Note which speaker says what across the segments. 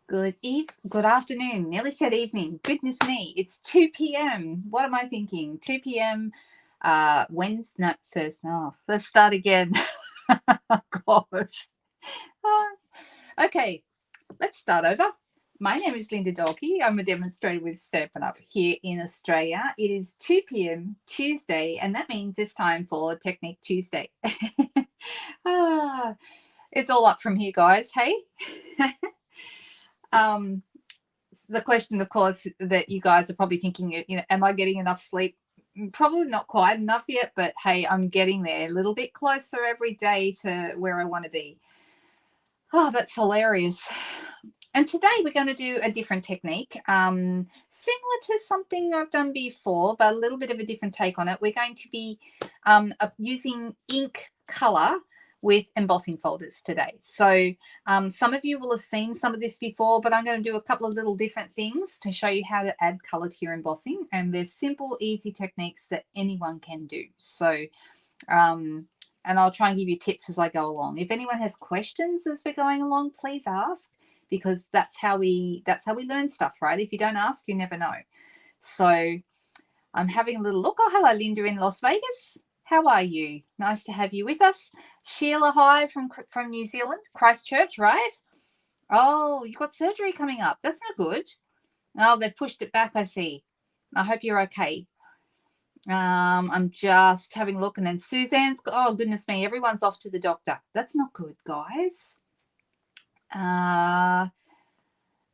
Speaker 1: Good afternoon. Nearly said evening. Goodness me, it's 2 p.m. What am I thinking? 2 p.m. Wednesday, no, Thursday. Oh, let's start again. Gosh. Ah, okay, let's start over. My name is Linda Dolkey. I'm a demonstrator with Stampin Up here in Australia. It is 2 p.m. Tuesday, and that means it's time for Technique Tuesday. ah, it's all up from here, guys. Hey? um, the question, of course, that you guys are probably thinking, am I getting enough sleep? Probably not quite enough yet, but hey, I'm getting there a little bit closer every day to where I want to be. Oh, that's hilarious. And today we're going to do a different technique, similar to something I've done before, but a little bit of a different take on it. We're going to be using ink color with embossing folders today. So some of you will have seen some of this before, but I'm going to do a couple of little different things to show you how to add color to your embossing. And there's simple, easy techniques that anyone can do. So and I'll try and give you tips as I go along. If anyone has questions as we're going along, please ask, because that's how we learn stuff, right? If you don't ask, you never know. So I'm having a little look. Oh, hello, Linda in Las Vegas. How are you? Nice to have you with us. Sheila, hi from New Zealand, Christchurch, right? Oh, you've got surgery coming up. That's not good. Oh, they've pushed it back, I see. I hope you're okay. I'm just having a look, and then Suzanne's, oh goodness me, everyone's off to the doctor. That's not good, guys.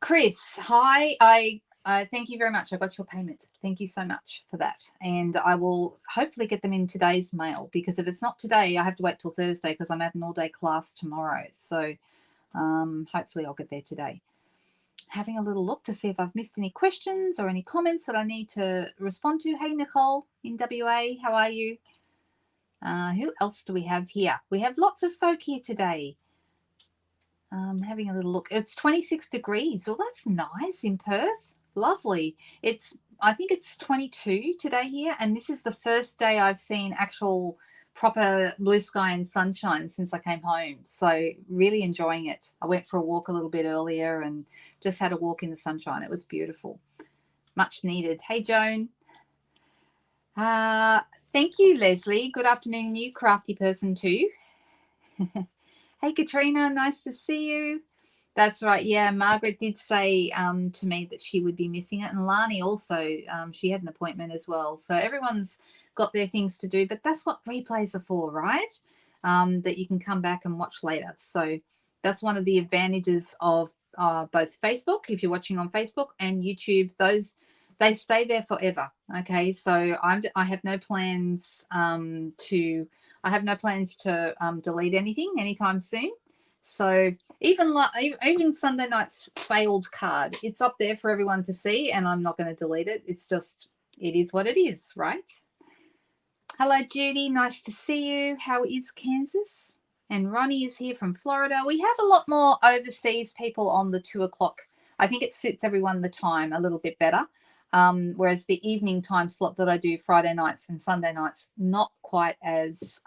Speaker 1: Chris, hi. I thank you very much. I got your payment. Thank you so much for that, and I will hopefully get them in today's mail, because if it's not today, I have to wait till Thursday because I'm at an all-day class tomorrow. So hopefully I'll get there today. Having a little look to see if I've missed any questions or any comments that I need to respond to. Hey, Nicole in WA, how are you? Who else do we have here? We have lots of folk here today. Having a little look. It's 26 degrees. Well, that's nice in Perth. Lovely. I think it's 22 today here, and this is the first day I've seen actual proper blue sky and sunshine since I came home. So really enjoying it. I went for a walk a little bit earlier and just had a walk in the sunshine. It was beautiful. Much needed. Hey, Joan. Thank you, Leslie. Good afternoon, you crafty person too. Hey, Katrina. Nice to see you. That's right. Yeah, Margaret did say to me that she would be missing it. And Lani also, she had an appointment as well. So everyone's got their things to do, but that's what replays are for, right? That you can come back and watch later. So that's one of the advantages of both Facebook, if you're watching on Facebook, and YouTube. They stay there forever. Okay, so I have no plans to delete anything anytime soon. So even Sunday night's failed card, it's up there for everyone to see, and I'm not going to delete it. It's just, it is what it is, right? Hello, Judy. Nice to see you. How is Kansas? And Ronnie is here from Florida. We have a lot more overseas people on the 2 o'clock. I think it suits everyone the time a little bit better. Whereas the evening time slot that I do Friday nights and Sunday nights, not quite as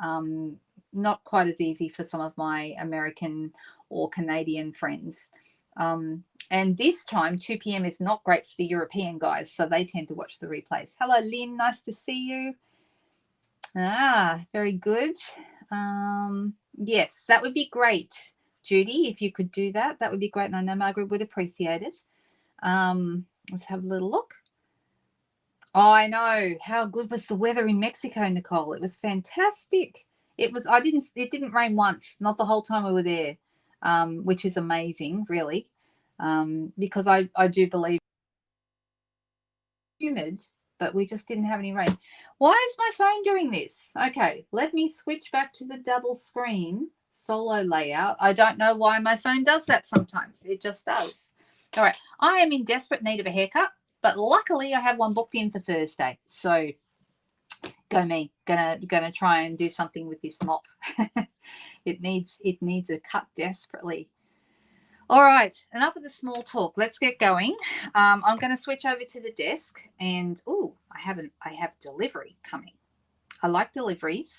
Speaker 1: easy for some of my American or Canadian friends. And this time, 2 p.m. is not great for the European guys, so they tend to watch the replays. Hello, Lynn. Nice to see you. Very good. Yes, that would be great, Judy, if you could do that. That would be great, and I know Margaret would appreciate it. Let's have a little look. Oh, I know. How good was the weather in Mexico, Nicole? It was fantastic. It didn't rain once, not the whole time we were there, which is amazing, really, because I do believe humid, but we just didn't have any rain. Why is my phone doing this? Okay, let me switch back to the double screen solo layout. I don't know why my phone does that sometimes. It just does. All right, I am in desperate need of a haircut, but luckily I have one booked in for Thursday. So go me. Gonna try and do something with this mop. It needs a cut desperately. All right, enough of the small talk. Let's get going. I'm going to switch over to the desk, and I have delivery coming. I like deliveries.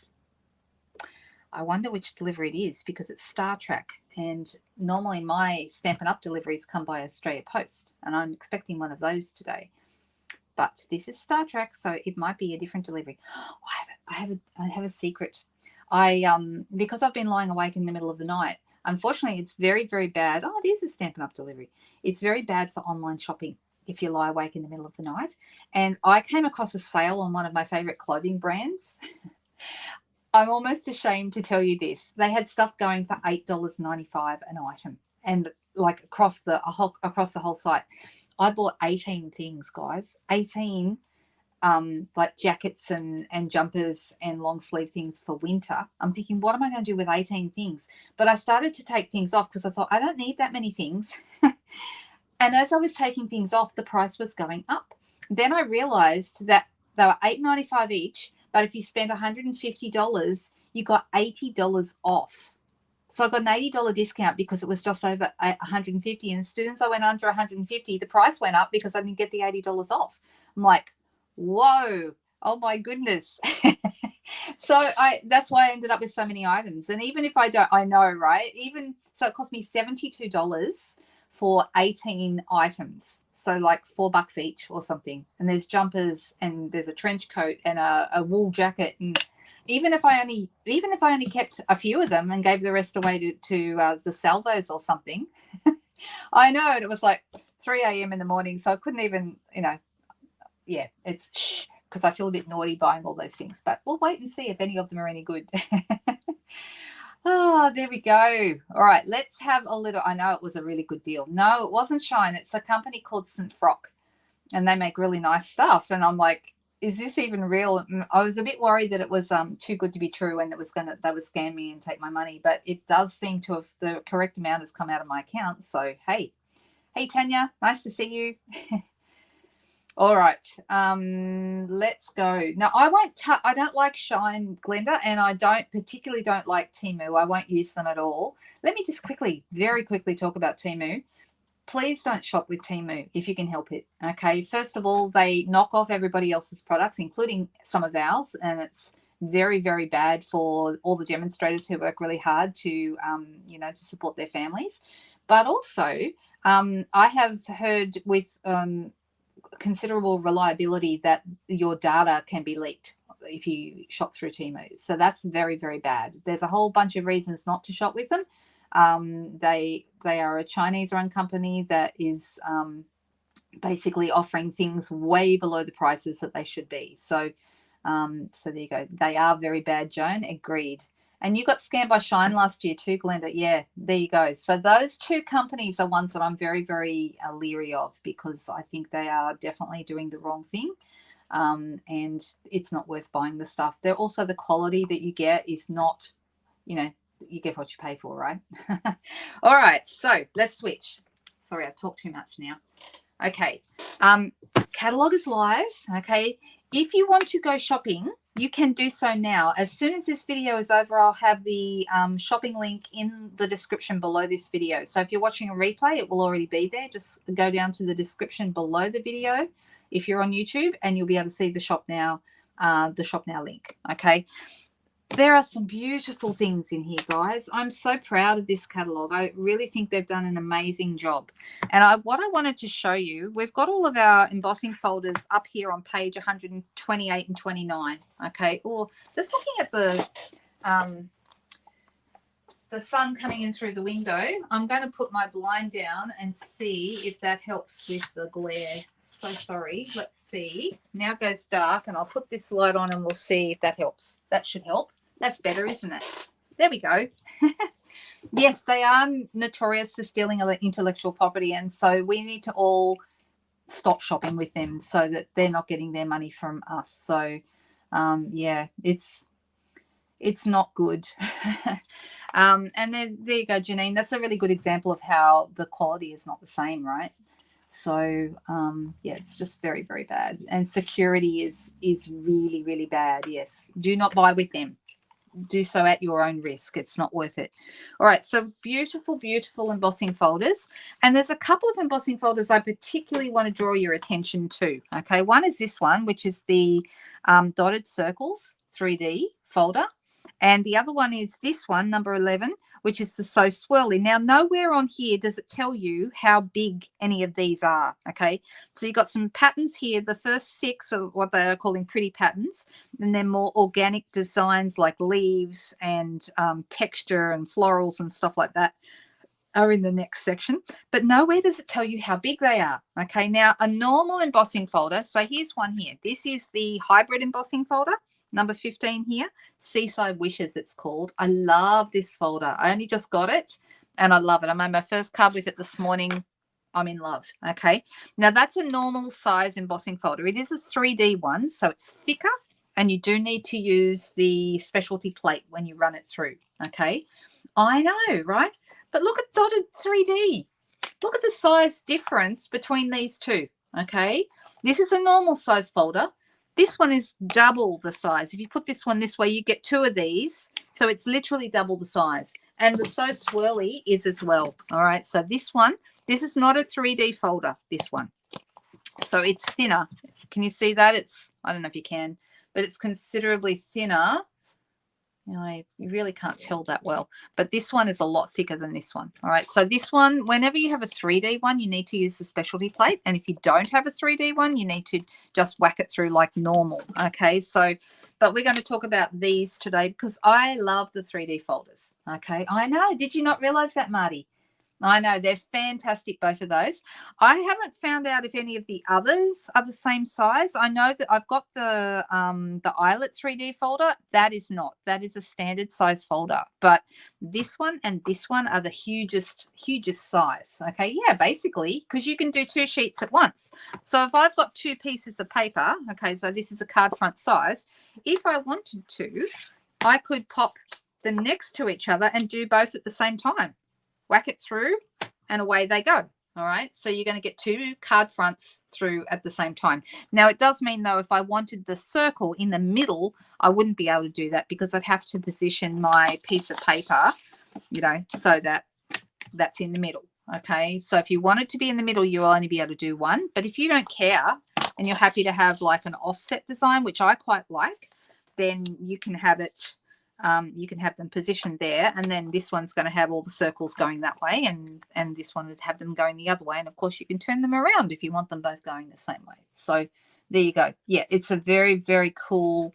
Speaker 1: I wonder which delivery it is because it's Star Trek, And normally my Stampin' Up deliveries come by Australia Post, and I'm expecting one of those today. But this is Star Trek, so it might be a different delivery. I have a secret. Because I've been lying awake in the middle of the night, unfortunately, it's very, very bad. Oh, it is a Stampin' Up delivery. It's very bad for online shopping if you lie awake in the middle of the night. And I came across a sale on one of my favorite clothing brands. I'm almost ashamed to tell you this. They had stuff going for $8.95 an item, and like across the whole site. I bought 18 things, guys. 18 like jackets and jumpers and long sleeve things for winter. I'm thinking, what am I going to do with 18 things? But I started to take things off because I thought I don't need that many things. And as I was taking things off, the price was going up. Then I realized that they were $8.95 each, but if you spent $150, you got $80 off. So I got an $80 discount because it was just over $150. And as soon as I went under $150, the price went up because I didn't get the $80 off. I'm like, whoa, oh my goodness. So that's why I ended up with so many items. And even if I don't, I know, right? So it cost me $72 for 18 items. So like $4 each or something. And there's jumpers and there's a trench coat and a wool jacket. And even if I only kept a few of them and gave the rest away to the salvos or something, I know. And it was like 3 a.m. in the morning. So I couldn't even, yeah, it's shh, because I feel a bit naughty buying all those things. But we'll wait and see if any of them are any good. Oh, there we go. All right, let's have a little. I know it was a really good deal. No, it wasn't Shine. It's a company called St. Frock, and they make really nice stuff. And I'm like, is this even real? And I was a bit worried that it was too good to be true and they would scam me and take my money. But it does seem to have, the correct amount has come out of my account. So, hey, Tanya, nice to see you. All right, let's go. Now, I don't like Shine, Glenda, and I particularly don't like Temu. I won't use them at all. Let me just very quickly talk about Temu. Please don't shop with Temu if you can help it, okay? First of all, they knock off everybody else's products, including some of ours, and it's very, very bad for all the demonstrators who work really hard to, to support their families. But also, I have heard with considerable reliability that your data can be leaked if you shop through Temu. So that's very, very bad. There's a whole bunch of reasons not to shop with them. They are a Chinese-run company that is basically offering things way below the prices that they should be. So there you go. They are very bad, Joan. Agreed. And you got scammed by Shine last year too, Glenda. Yeah, there you go. So those two companies are ones that I'm very, very leery of because I think they are definitely doing the wrong thing. And it's not worth buying the stuff. They're also, the quality that you get is not, you get what you pay for, right? All right, so let's switch. Sorry, I've talked too much now. Okay, catalog is live. Okay, if you want to go shopping, you can do so now. As soon as this video is over, I'll have the shopping link in the description below this video. So if you're watching a replay, it will already be there. Just go down to the description below the video if you're on YouTube, and you'll be able to see the shop now link. Okay. There are some beautiful things in here, guys. I'm so proud of this catalog. I really think they've done an amazing job. And what I wanted to show you, we've got all of our embossing folders up here on page 128 and 29. Okay. Or just looking at the sun coming in through the window, I'm going to put my blind down and see if that helps with the glare. So sorry. Let's see. Now it goes dark, and I'll put this light on and we'll see if that helps. That should help. That's better, isn't it? There we go. Yes, they are notorious for stealing intellectual property, and so we need to all stop shopping with them so that they're not getting their money from us. So, yeah, it's not good. And there you go, Janine. That's a really good example of how the quality is not the same, right? So, yeah, it's just very, very bad. And security is really, really bad. Yes. Do not buy with them. Do so at your own risk. It's not worth it. All right. So beautiful, beautiful embossing folders. And there's a couple of embossing folders I particularly want to draw your attention to. Okay. One is this one, which is the dotted circles 3D folder. And the other one is this one, number 11, which is the So Swirly. Now, nowhere on here does it tell you how big any of these are, okay? So you've got some patterns here. The first 6 are what they are calling pretty patterns, and then more organic designs like leaves and texture and florals and stuff like that are in the next section, but nowhere does it tell you how big they are. Okay, now a normal embossing folder. So here's one here. This is the hybrid embossing folder, number 15 here. Seaside Wishes, it's called. I love this folder. I only just got it and I love it. I made my first card with it this morning. I'm in love. Okay, now that's a normal size embossing folder. It is a 3D one, so it's thicker, and you do need to use the specialty plate when you run it through. Okay, I know, right? But look at dotted 3D. Look at the size difference between these two, okay? This is a normal size folder. This one is double the size. If you put this one this way, you get 2 of these. So it's literally double the size. And the So Swirly is as well, all right? So this one, this is not a 3D folder, this one. So it's thinner. Can you see that? It's, I don't know if you can, but it's considerably thinner. You know, you really can't tell that well, but this one is a lot thicker than this one. All right, so this one, whenever you have a 3D one, you need to use the specialty plate, and if you don't have a 3D one, you need to just whack it through like normal. Okay, so but we're going to talk about these today because I love the 3D folders. Okay, I know, did you not realize that, Marty? I know, they're fantastic, both of those. I haven't found out if any of the others are the same size. I know that I've got the Eyelet 3D folder. That is not. That is a standard size folder. But this one and this one are the hugest size. Okay, yeah, basically, because you can do 2 sheets at once. So if I've got 2 pieces of paper, okay, so this is a card front size. If I wanted to, I could pop them next to each other and do both at the same time. Whack it through and away they go. All right, so you're going to get 2 card fronts through at the same time. Now it does mean though, if I wanted the circle in the middle, I wouldn't be able to do that because I'd have to position my piece of paper, you know, so that that's in the middle. Okay, so if you want it to be in the middle, you'll only be able to do 1. But if you don't care and you're happy to have like an offset design, which I quite like, then you can have it. You can have them positioned there, and then this one's going to have all the circles going that way, and this one would have them going the other way. And of course you can turn them around if you want them both going the same way. So there you go. Yeah, it's a very, very cool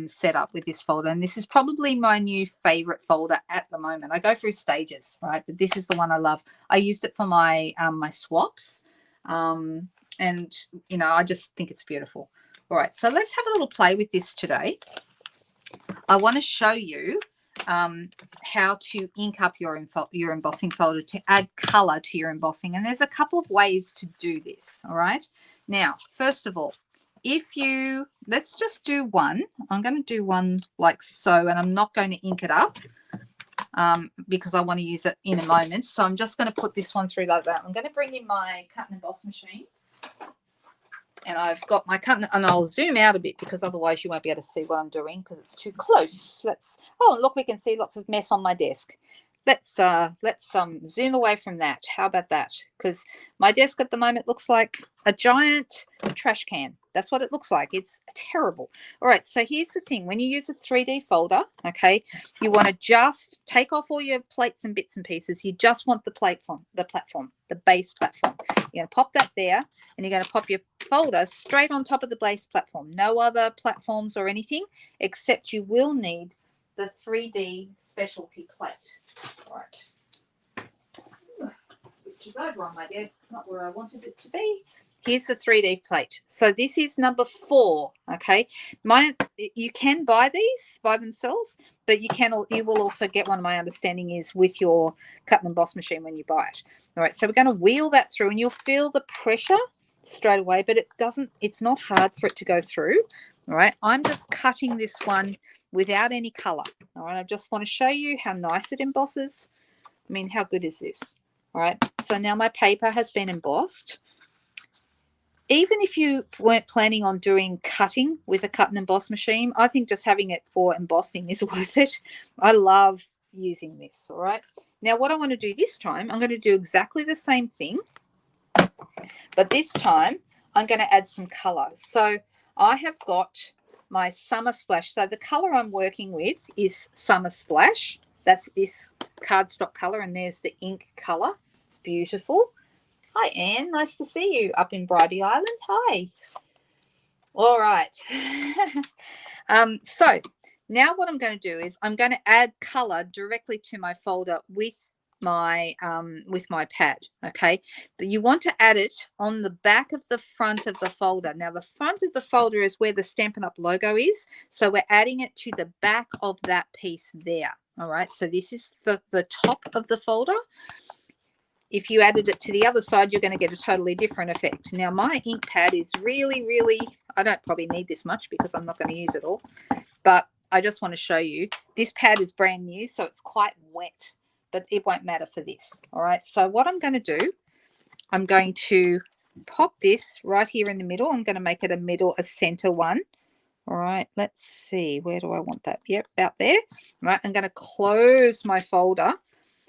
Speaker 1: setup with this folder, and this is probably my new favorite folder at the moment. I go through stages, right, but this is the one I love. I used it for my my swaps, and you know, I just think it's beautiful. All right, so let's have a little play with this today. I want to show you how to ink up your embossing folder to add color to your embossing. And there's a couple of ways to do this. All right. Now, first of all, let's just do one. I'm going to do one like so, and I'm not going to ink it up because I want to use it in a moment. So I'm just going to put this one through like that. I'm going to bring in my cut and emboss machine. And I've got my cut, and I'll zoom out a bit because otherwise you won't be able to see what I'm doing because it's too close. Oh, look, we can see lots of mess on my desk. Let's zoom away from that. How about that? Because my desk at the moment looks like a giant trash can. That's what it looks like. It's terrible. All right, so here's the thing. When you use a 3D folder, okay, you want to just take off all your plates and bits and pieces. You just want the platform, the base platform. You're going to pop that there, and you're going to pop your folder straight on top of the base platform. No other platforms or anything, except you will need the 3D specialty plate. All right. Which is over on my desk, not where I wanted it to be. Here's the 3D plate. So this is number 4, okay? You can buy these by themselves, but you will also get one, my understanding is, with your cut and emboss machine when you buy it. All right, so we're going to wheel that through, and you'll feel the pressure straight away, but it's not hard for it to go through. All right, I'm just cutting this one without any color. All right, I just want to show you how nice it embosses. I mean, how good is this? All right, so now my paper has been embossed. Even if you weren't planning on doing cutting with a cut and emboss machine, I think just having it for embossing is worth it. I love using this. All right, now what I want to do this time, I'm going to do exactly the same thing, but this time I'm going to add some color. So I have got my Summer Splash. So the color I'm working with is Summer Splash. That's this cardstock color, and there's the ink color. It's beautiful. Hi, Anne. Nice to see you up in Bribey Island. Hi. All right. So now what I'm going to do is I'm going to add color directly to my folder with my pad. Okay, you want to add it on the back of the front of the folder. Now the front of the folder is where the Stampin' Up logo is, so we're adding it to the back of that piece there. All right, so this is the top of the folder. If you added it to the other side, you're going to get a totally different effect. Now my ink pad is really, I don't probably need this much because I'm not going to use it all, but I just want to show you this pad is brand new, so it's quite wet, but it won't matter for this. All right, so what I'm going to do, I'm going to pop this right here in the middle. I'm going to make it a center one. All right, let's see, where do I want that? Yep, about there. All right, I'm going to close my folder.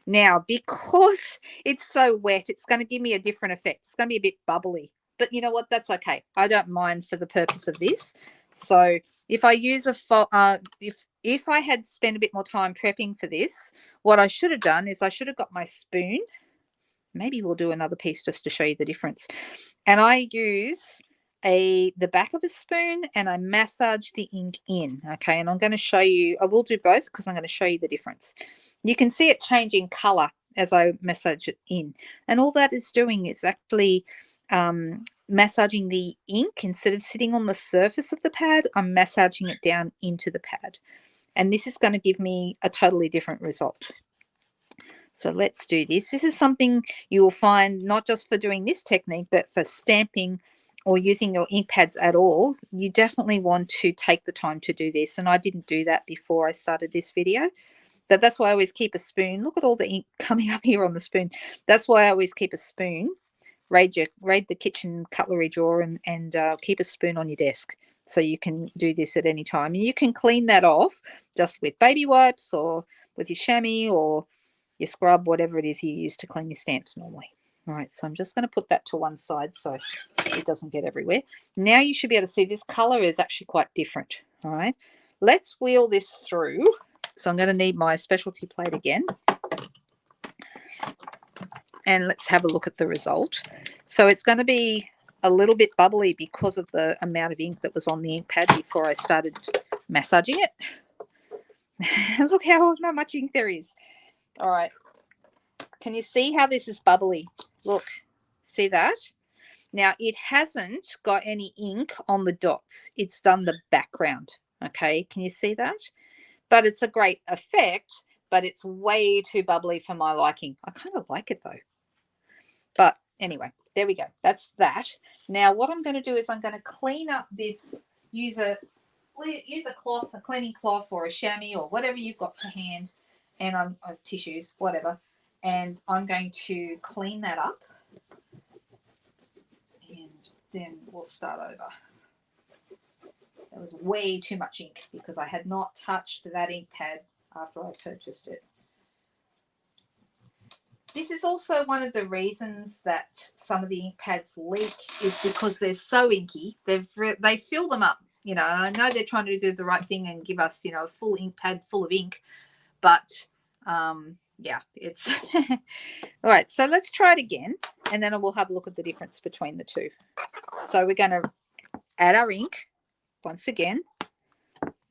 Speaker 1: Now, because it's so wet, it's going to give me a different effect. It's going to be a bit bubbly, but you know what? That's okay. I don't mind for the purpose of this. So if I use if I had spent a bit more time prepping for this, what I should have done is I should have got my spoon. Maybe we'll do another piece just to show you the difference. And I use the back of a spoon and I massage the ink in. Okay, and I'm going to show you, I will do both because I'm going to show you the difference. You can see it changing color as I massage it in, and all that is doing is actually massaging the ink. Instead of sitting on the surface of the pad, I'm massaging it down into the pad, and this is going to give me a totally different result. So let's do this. This is something you will find not just for doing this technique, but for stamping or using your ink pads at all. You definitely want to take the time to do this, and I didn't do that before I started this video. But that's why I always keep a spoon. Look at all the ink coming up here on the spoon. That's why I always keep a spoon. Raid the kitchen cutlery drawer and keep a spoon on your desk so you can do this at any time. And you can clean that off just with baby wipes or with your chamois or your scrub, whatever it is you use to clean your stamps normally. All right, so I'm just going to put that to one side so it doesn't get everywhere. Now you should be able to see this color is actually quite different. All right, let's wheel this through. So I'm going to need my specialty plate again. And let's have a look at the result. So it's going to be a little bit bubbly because of the amount of ink that was on the ink pad before I started massaging it. Look how much ink there is. All right. Can you see how this is bubbly? Look, see that? Now, it hasn't got any ink on the dots. It's done the background. Okay, can you see that? But it's a great effect, but it's way too bubbly for my liking. I kind of like it though. But anyway, there we go. That's that. Now, what I'm going to do is I'm going to clean up this, use a cloth, a cleaning cloth or a chamois or whatever you've got to hand, and tissues, whatever. And I'm going to clean that up, and then we'll start over. There was way too much ink because I had not touched that ink pad after I purchased it. This is also one of the reasons that some of the ink pads leak, is because they're so inky. They fill them up. You know, I know they're trying to do the right thing and give us, you know, a full ink pad full of ink, but yeah, it's all right. So let's try it again, and then we'll have a look at the difference between the two. So we're going to add our ink once again.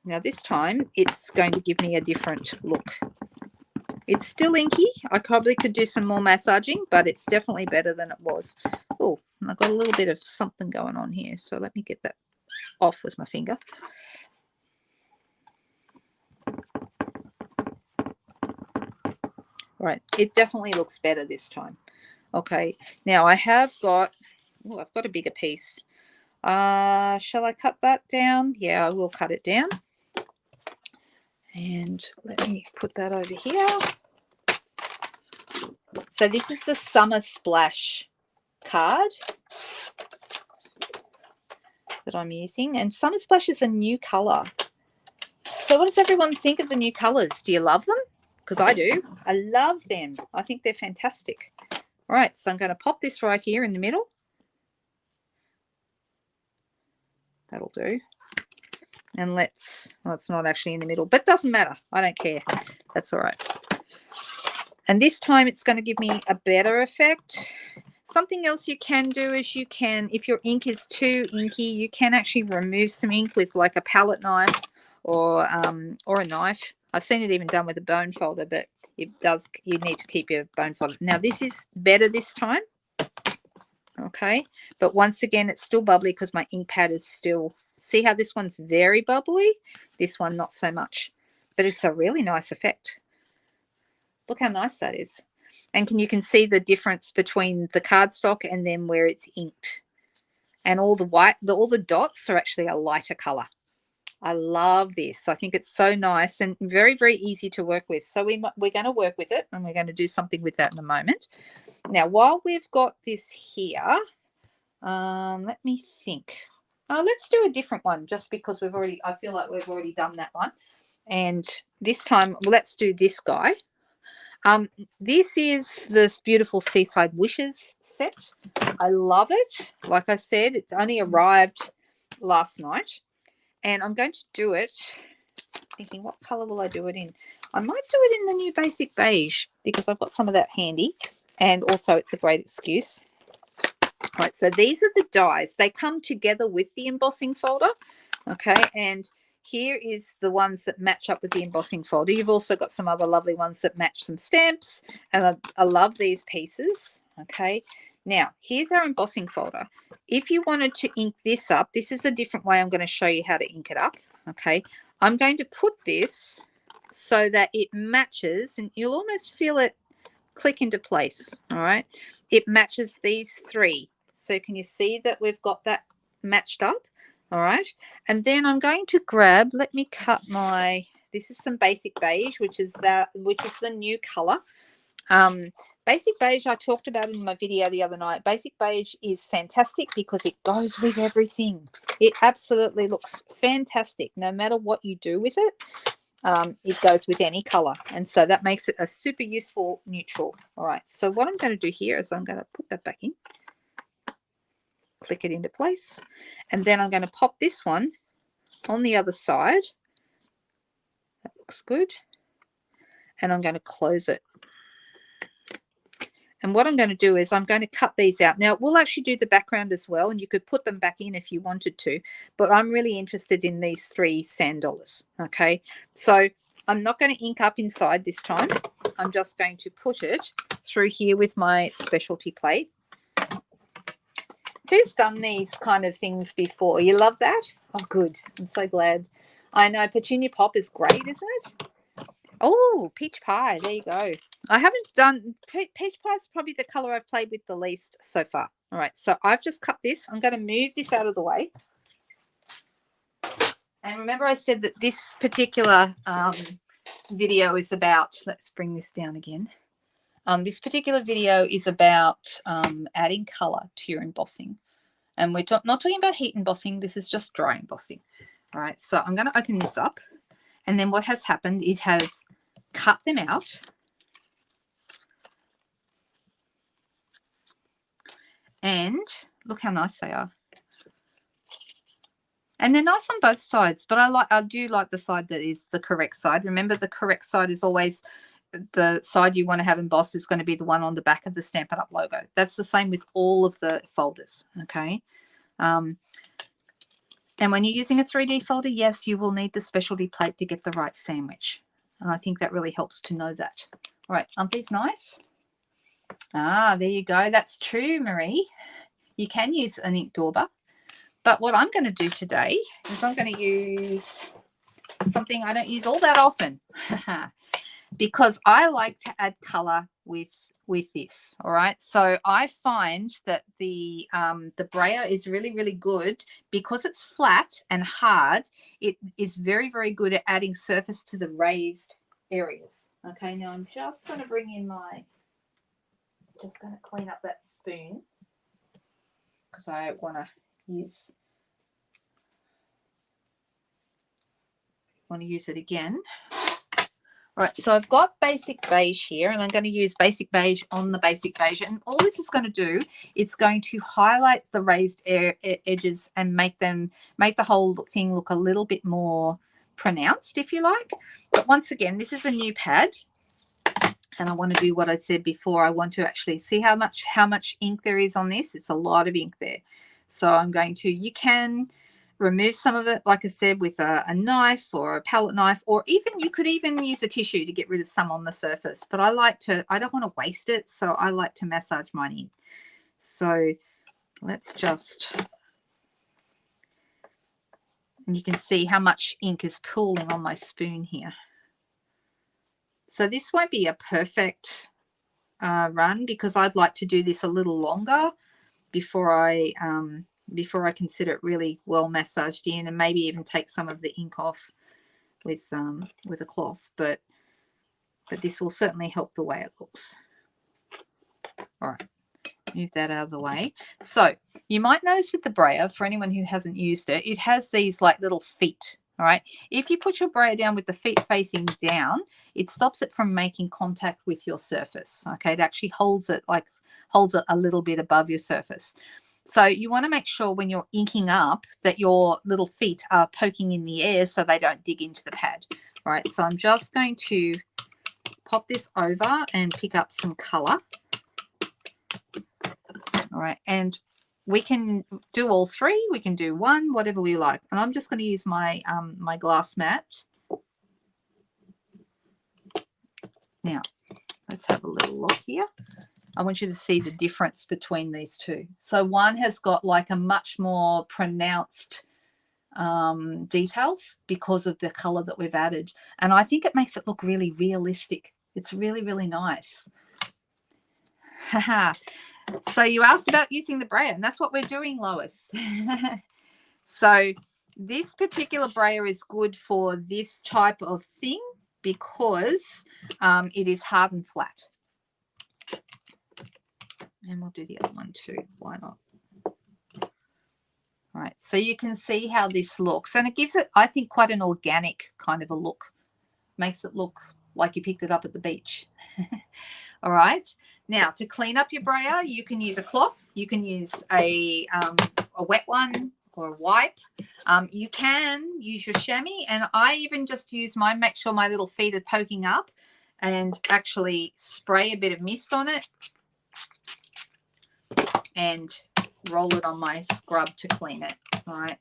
Speaker 1: Now this time it's going to give me a different look. It's still inky. I probably could do some more massaging, but it's definitely better than it was. Oh, I've got a little bit of something going on here, so let me get that off with my finger. Right, it definitely looks better this time. Okay, now I have got, oh, I've got a bigger piece. Shall I cut that down? Yeah, I will cut it down. And let me put that over here. So this is the Summer Splash card that I'm using. And Summer Splash is a new color. So what does everyone think of the new colors? Do you love them? Because I do. I love them. I think they're fantastic. All right, so I'm going to pop this right here in the middle. That'll do. And let's, well, it's not actually in the middle, but doesn't matter. I don't care. That's all right. And this time it's going to give me a better effect. Something else you can do is you can, if your ink is too inky, you can actually remove some ink with like a palette knife or a knife. I've seen it even done with a bone folder, but it does, you need to keep your bone folder. Now this is better this time. Okay, but once again, it's still bubbly because my ink pad is still, see how this one's very bubbly? This one, not so much, but it's a really nice effect. Look how nice that is. And you can see the difference between the cardstock and then where it's inked. And all the white, all the dots are actually a lighter color. I love this. I think it's so nice and very, very easy to work with. So we're going to work with it, and we're going to do something with that in a moment. Now, while we've got this here, let me think. Let's do a different one just because I feel like we've already done that one. And this time, let's do this guy. This is this beautiful Seaside Wishes set. I love it. Like I said, it's only arrived last night. And I'm going to do it, thinking what color will I do it in? I might do it in the new basic beige because I've got some of that handy. And also it's a great excuse. Right, so these are the dies. They come together with the embossing folder. Okay, and here is the ones that match up with the embossing folder. You've also got some other lovely ones that match some stamps. And I love these pieces. Okay, now here's our embossing folder. If you wanted to ink this up, this is a different way I'm going to show you how to ink it up. Okay, I'm going to put this so that it matches, and you'll almost feel it click into place. All right, it matches these three. So can you see that we've got that matched up? All right, and then I'm going to grab, let me cut my, this is some basic beige, which is the new color. Basic beige I talked about in my video the other night. Basic beige is fantastic because it goes with everything. It absolutely looks fantastic no matter what you do with it. It goes with any color, and so that makes it a super useful neutral. All right, so what I'm going to do here is I'm going to put that back in, click it into place, and then I'm going to pop this one on the other side. That looks good, and I'm going to close it. And what I'm going to do is I'm going to cut these out. Now, we'll actually do the background as well, and you could put them back in if you wanted to, but I'm really interested in these 3 sand dollars, okay? So I'm not going to ink up inside this time. I'm just going to put it through here with my specialty plate. Who's done these kind of things before? You love that? Oh, good. I'm so glad. I know Petunia Pop is great, isn't it? Oh, peach pie. There you go. I haven't done peach pie is probably the color I've played with the least so far. All right, so I've just cut this. I'm going to move this out of the way. And remember I said that this particular video is about, let's bring this down again. This particular video is about adding color to your embossing. And we're not talking about heat embossing. This is just dry embossing. All right, so I'm going to open this up. And then what has happened, it has cut them out. And look how nice they are. And they're nice on both sides, but I do like the side that is the correct side. Remember, the correct side is always the side you want to have embossed is going to be the one on the back of the Stampin' Up logo. That's the same with all of the folders, okay? And when you're using a 3D folder, yes, you will need the specialty plate to get the right sandwich. And I think that really helps to know that. All right, aren't these nice? Ah, there you go. That's true, Marie. You can use an ink dauber. But what I'm going to do today is I'm going to use something I don't use all that often because I like to add color with this. All right. So I find that the brayer is really, really good because it's flat and hard. It is very, very good at adding surface to the raised areas. Okay. Now I'm just going to bring in just going to clean up that spoon because I want to use it again. All right, so I've got basic beige here, and I'm going to use basic beige on the basic beige. And all this is going to do, it's going to highlight the raised edges and make the whole thing look a little bit more pronounced, if you like. But once again, this is a new pad, and I want to do what I said before. I want to actually see how much ink there is on this. It's a lot of ink there. So I'm going to, you can remove some of it, like I said, with a knife or a palette knife, or even you could even use a tissue to get rid of some on the surface. But I don't want to waste it, so I like to massage mine in. So let's just, and you can see how much ink is pooling on my spoon here. So this won't be a perfect run, because I'd like to do this a little longer before I consider it really well massaged in, and maybe even take some of the ink off with a cloth. But this will certainly help the way it looks. All right, move that out of the way. So you might notice with the brayer, for anyone who hasn't used it, it has these like little feet. All right, if you put your brayer down with the feet facing down, it stops it from making contact with your surface. Okay, it actually holds it a little bit above your surface. So you want to make sure when you're inking up that your little feet are poking in the air so they don't dig into the pad. All right, so I'm just going to pop this over and pick up some color. All right, and we can do all three. We can do one, whatever we like. And I'm just going to use my my glass mat. Now, let's have a little look here. I want you to see the difference between these two. So one has got like a much more pronounced details because of the color that we've added. And I think it makes it look really realistic. It's really, really nice. So you asked about using the brayer, and that's what we're doing, Lois. So this particular brayer is good for this type of thing because it is hard and flat. And we'll do the other one too. Why not? All right. So you can see how this looks. And it gives it, I think, quite an organic kind of a look. Makes it look like you picked it up at the beach. All right. Now, to clean up your brayer, you can use a cloth. You can use a wet one or a wipe. You can use your chamois. And I even just use mine, make sure my little feet are poking up, and actually spray a bit of mist on it and roll it on my scrub to clean it. All right.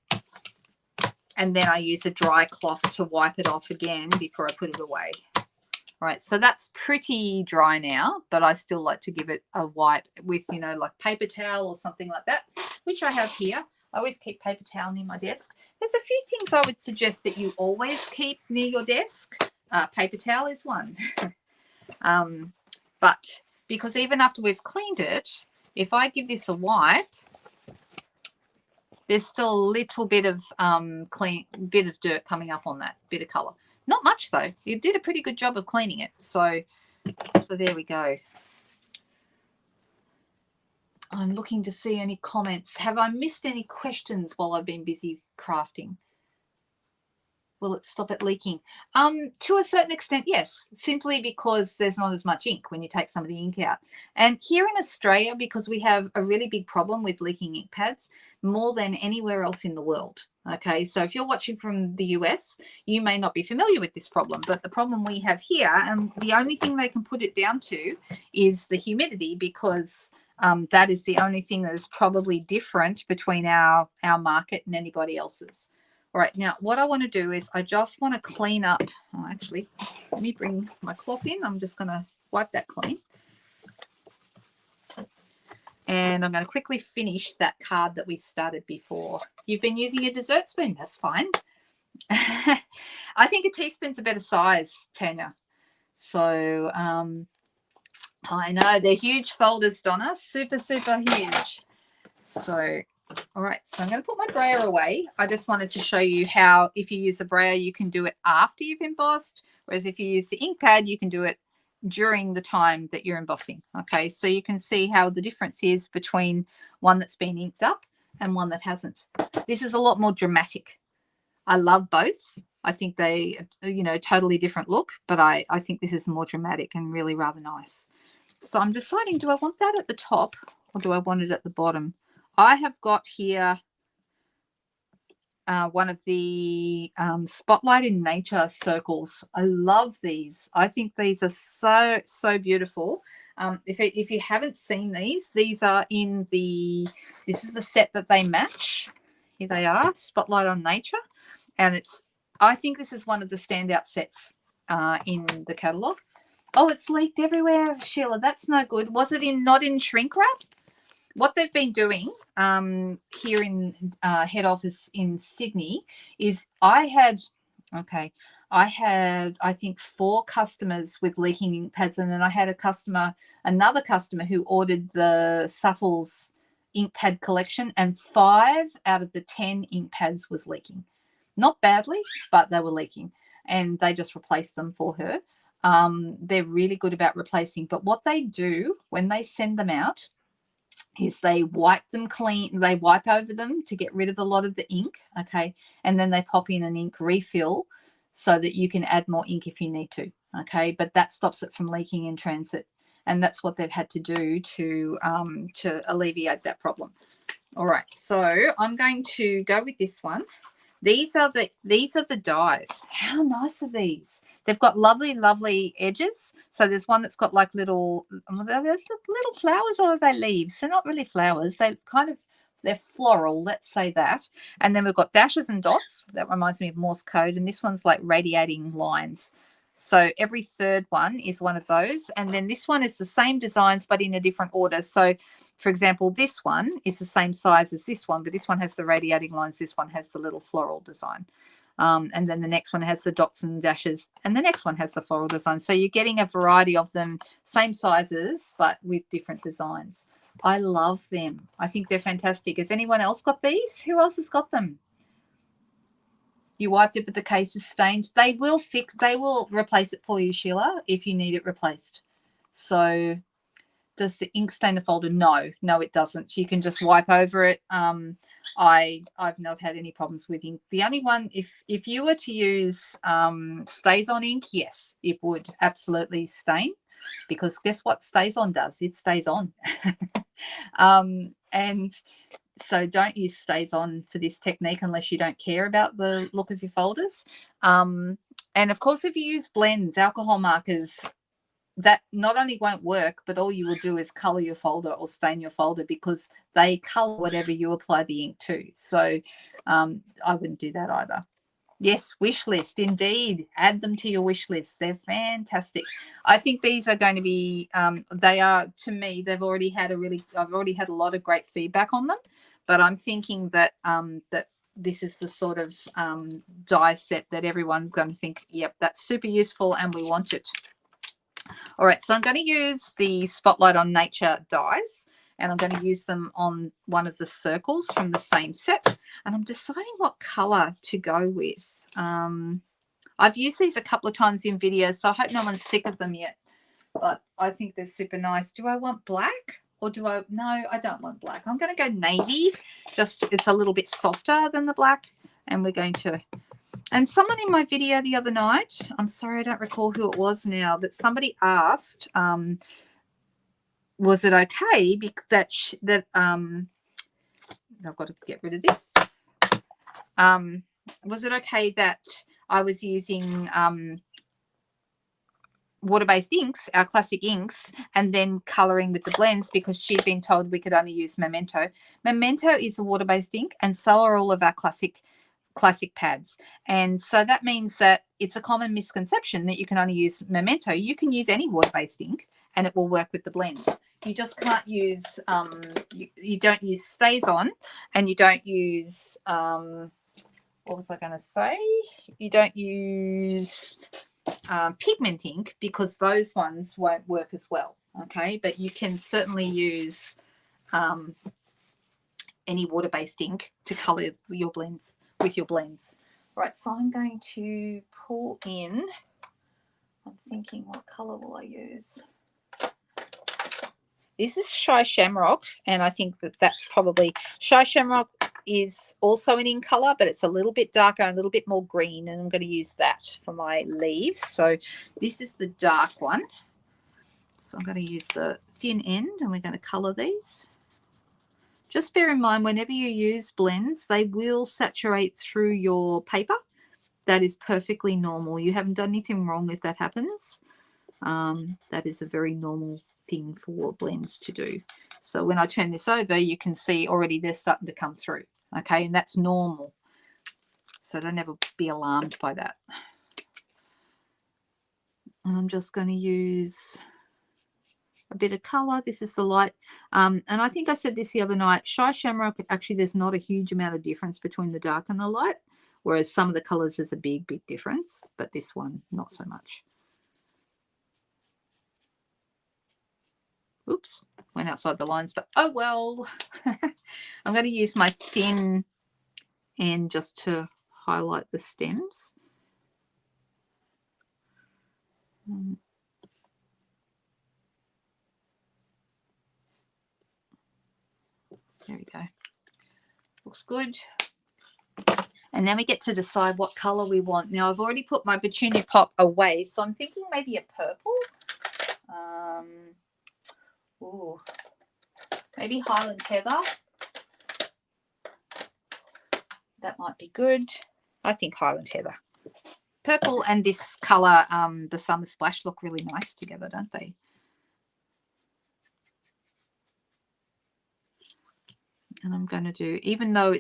Speaker 1: And then I use a dry cloth to wipe it off again before I put it away. All right. So that's pretty dry now, but I still like to give it a wipe with, you know, like paper towel or something like that, which I have here. I always keep paper towel near my desk. There's a few things I would suggest that you always keep near your desk. Paper towel is one. But because even after we've cleaned it, if I give this a wipe, there's still a little bit of dirt coming up on that, bit of color. Not much though. You did a pretty good job of cleaning it. So there we go. I'm looking to see any comments. Have I missed any questions while I've been busy crafting? Will it stop it leaking? To a certain extent, yes, simply because there's not as much ink when you take some of the ink out. And here in Australia, because we have a really big problem with leaking ink pads, more than anywhere else in the world. Okay, so if you're watching from the US, you may not be familiar with this problem, but the problem we have here, and the only thing they can put it down to is the humidity, because that is the only thing that is probably different between our market and anybody else's. All right, now what I want to do is I just want to clean up. Oh, actually, let me bring my cloth in. I'm just going to wipe that clean. And I'm going to quickly finish that card that we started before. You've been using a dessert spoon. That's fine. I think a teaspoon's a better size, Tanya. So I know they're huge folders, Donna. Super, super huge. So all right, so I'm going to put my brayer away. I just wanted to show you how, if you use a brayer, you can do it after you've embossed, whereas if you use the ink pad, you can do it during the time that you're embossing. Okay, so you can see how the difference is between one that's been inked up and one that hasn't. This is a lot more dramatic. I love both, I think they, you know, totally different look, but I think this is more dramatic and really rather nice. So I'm deciding, do I want that at the top or do I want it at the bottom? I have got here one of the Spotlight in Nature circles. I love these. I think these are so beautiful. If you haven't seen these are in the, this is the set that they match. Here they are, Spotlight on Nature. And it's, I think this is one of the standout sets in the catalogue. Oh, it's leaked everywhere, Sheila. That's no good. Was it in, not in shrink wrap? What they've been doing here in head office in Sydney is I had I think 4 customers with leaking ink pads, and then I had another customer who ordered the Subtles ink pad collection, and 5 out of the 10 ink pads was leaking. Not badly, but they were leaking, and they just replaced them for her. They're really good about replacing, but what they do when they send them out is they wipe them clean, they wipe over them to get rid of a lot of the ink, okay, and then they pop in an ink refill so that you can add more ink if you need to, okay, but that stops it from leaking in transit, and that's what they've had to do to alleviate that problem. All right, so I'm going to go with this one. These are the dies. How nice are these? They've got lovely edges. So there's one that's got like little flowers, or are they leaves? They're not really flowers. They're floral, let's say that. And then we've got dashes and dots. That reminds me of Morse code. And this one's like radiating lines. So every third one is one of those. And then this one is the same designs, but in a different order. So, for example, this one is the same size as this one, but this one has the radiating lines. This one has the little floral design. And then the next one has the dots and dashes. And the next one has the floral design. So you're getting a variety of them, same sizes, but with different designs. I love them. I think they're fantastic. Has anyone else got these? Who else has got them? You wiped it, but the case is stained. They will replace it for you, Sheila, if you need it replaced. So does the ink stain the folder? No, it doesn't. You can just wipe over it. I've not had any problems with ink. The only one, if you were to use stays on ink, yes, it would absolutely stain, because guess what stays on does? It stays on. And so don't use stays on for this technique unless you don't care about the look of your folders. And of course, if you use blends, alcohol markers, that not only won't work, but all you will do is color your folder or stain your folder, because they color whatever you apply the ink to. So I wouldn't do that either. Yes, wish list, indeed. Add them to your wish list. They're fantastic. I think these are going to be, they are, to me, I've already had a lot of great feedback on them, but I'm thinking that that this is the sort of die set that everyone's going to think, yep, that's super useful and we want it. All right, so I'm going to use the Spotlight on Nature dies, and I'm going to use them on one of the circles from the same set, and I'm deciding what color to go with. I've used these a couple of times in videos, so I hope no one's sick of them yet, but I think they're super nice. Do I want black, or no, I don't want black. I'm going to go navy, just it's a little bit softer than the black, and we're going to, and someone in my video the other night, I'm sorry, I don't recall who it was now, but somebody asked, was it okay because I've got to get rid of this. Was it okay that I was using water-based inks, our classic inks, and then colouring with the blends, because she'd been told we could only use Memento. Memento is a water-based ink, and so are all of our classic pads. And so that means that it's a common misconception that you can only use Memento. You can use any water-based ink and it will work with the blends. You just can't use, you don't use stays on, and you don't use, what was I going to say? You don't use pigment ink, because those ones won't work as well, okay? But you can certainly use any water-based ink to colour your blends with your blends. Right, so I'm going to pull in, I'm thinking, what colour will I use? This is Shy Shamrock, and I think that that's probably Shy Shamrock. is also an in color, but it's a little bit darker, a little bit more green, and I'm going to use that for my leaves. So this is the dark one. So I'm going to use the thin end, and we're going to color these. Just bear in mind, whenever you use blends, they will saturate through your paper. That is perfectly normal. You haven't done anything wrong if that happens. That is a very normal thing for blends to do. So when I turn this over, you can see already they're starting to come through. Okay, and that's normal. So don't ever be alarmed by that. And I'm just going to use a bit of color. This is the light. And I think I said this the other night. Shy Shamrock, actually, there's not a huge amount of difference between the dark and the light, whereas some of the colors there's a big difference, but this one, not so much. Oops, went outside the lines, but oh well. I'm going to use my thin end just to highlight the stems. There we go. Looks good. And then we get to decide what color we want. Now, I've already put my petunia pop away, so I'm thinking maybe a purple. Ooh, maybe Highland Heather. That might be good. I think Highland Heather. Purple and this color, the Summer Splash, look really nice together, don't they? And I'm going to do, even though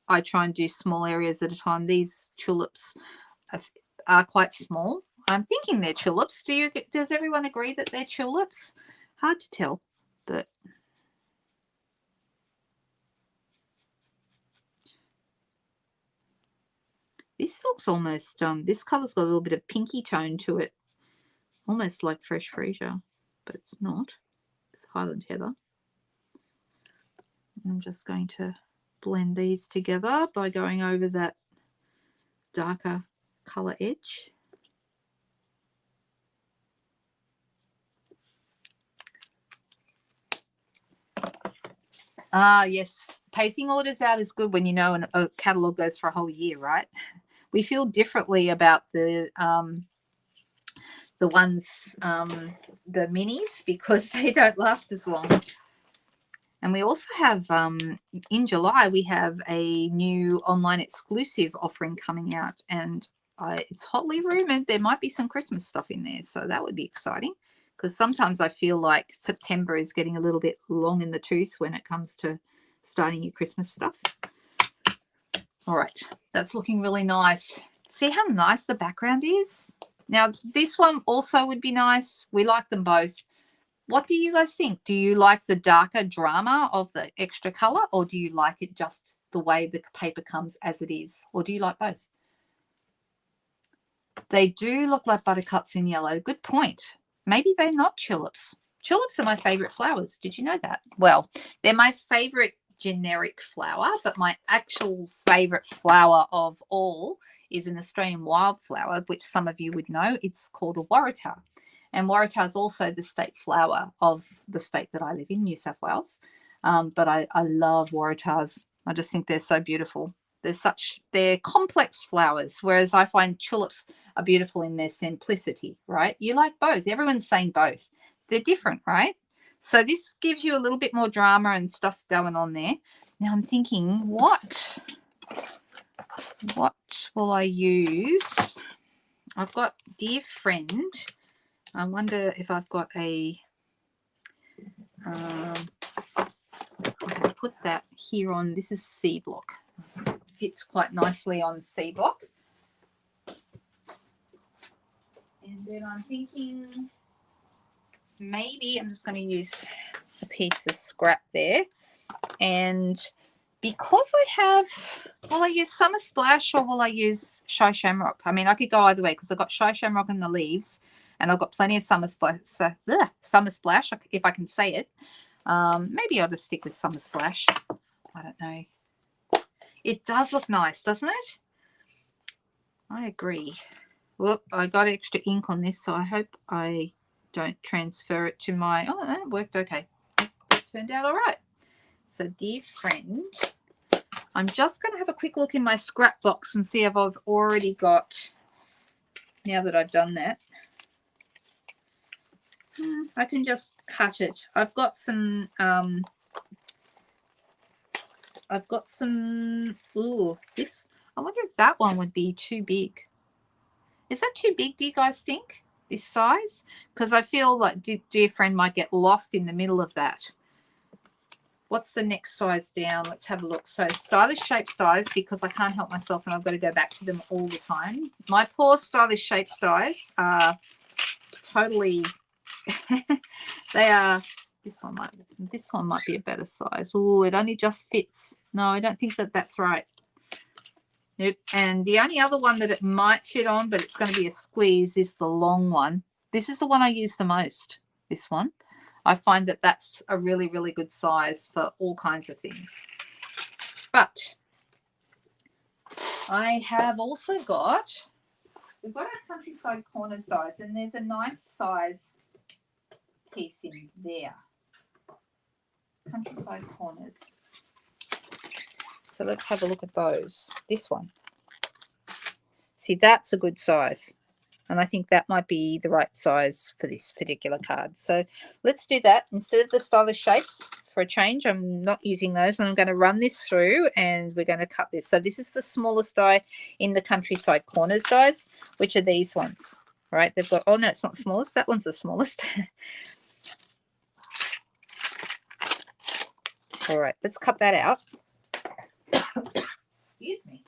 Speaker 1: I try and do small areas at a time, these tulips are quite small. I'm thinking they're tulips. Does everyone agree that they're tulips? Hard to tell, but this looks almost, this color's got a little bit of pinky tone to it, almost like Fresh Freesia, but it's not. It's Highland Heather. I'm just going to blend these together by going over that darker color edge. Yes, pacing orders out is good when you know a catalog goes for a whole year, right? We feel differently about the ones, the minis, because they don't last as long. And we also have, in July, we have a new online exclusive offering coming out, and it's hotly rumored there might be some Christmas stuff in there, so that would be exciting, because sometimes I feel like September is getting a little bit long in the tooth when it comes to starting your Christmas stuff. All right, that's looking really nice. See how nice the background is? Now, this one also would be nice. We like them both. What do you guys think? Do you like the darker drama of the extra color, or do you like it just the way the paper comes as it is? Or do you like both? They do look like buttercups in yellow. Good point. Maybe they're not tulips. Tulips are my favorite flowers. Did you know that? Well, they're my favorite generic flower, but my actual favorite flower of all is an Australian wildflower, which some of you would know. It's called a waratah. And waratah is also the state flower of the state that I live in, New South Wales. But I love waratahs. I just think they're so beautiful. They're complex flowers, whereas I find tulips are beautiful in their simplicity, right? You like both. Everyone's saying both. They're different, right? So this gives you a little bit more drama and stuff going on there. Now I'm thinking, what will I use? I've got Dear Friend. I wonder if I've got a, I can put that here on, this is C block. Fits quite nicely on C block. And then I'm thinking maybe I'm just going to use a piece of scrap there. And because I have, will I use Summer Splash or will I use Shy Shamrock? I mean, I could go either way because I've got Shy Shamrock in the leaves and I've got plenty of Summer Splash, Summer Splash, if I can say it. Maybe I'll just stick with Summer Splash. I don't know. It does look nice, doesn't it? I agree. Whoop, I got extra ink on this, so I hope I don't transfer it to my, oh, that worked okay. Turned out all right. So Dear Friend, I'm just going to have a quick look in my scrap box and see if I've already got, now that I've done that. I can just cut it. I've got some, ooh, this, I wonder if that one would be too big. Is that too big, do you guys think, this size? Because I feel like dear friend might get lost in the middle of that. What's the next size down? Let's have a look. So Stylish Shapes Dies, because I can't help myself and I've got to go back to them all the time. My poor Stylish Shapes Dies are totally, they are, this one might be a better size. Oh, it only just fits. No, I don't think that that's right. Nope. And the only other one that it might fit on, but it's going to be a squeeze, is the long one. This is the one I use the most, this one. I find that that's a really, really good size for all kinds of things. But I have also got, we've got our Countryside Corners dies, and there's a nice size piece in there. Countryside Corners. So let's have a look at those. This one. See, that's a good size. And I think that might be the right size for this particular card. So let's do that. Instead of the Stylish Shapes, for a change, I'm not using those. And I'm going to run this through and we're going to cut this. So this is the smallest die in the Countryside Corners dies, which are these ones. All right, they've got, oh no, it's not the smallest. That one's the smallest. All right, let's cut that out. Excuse me.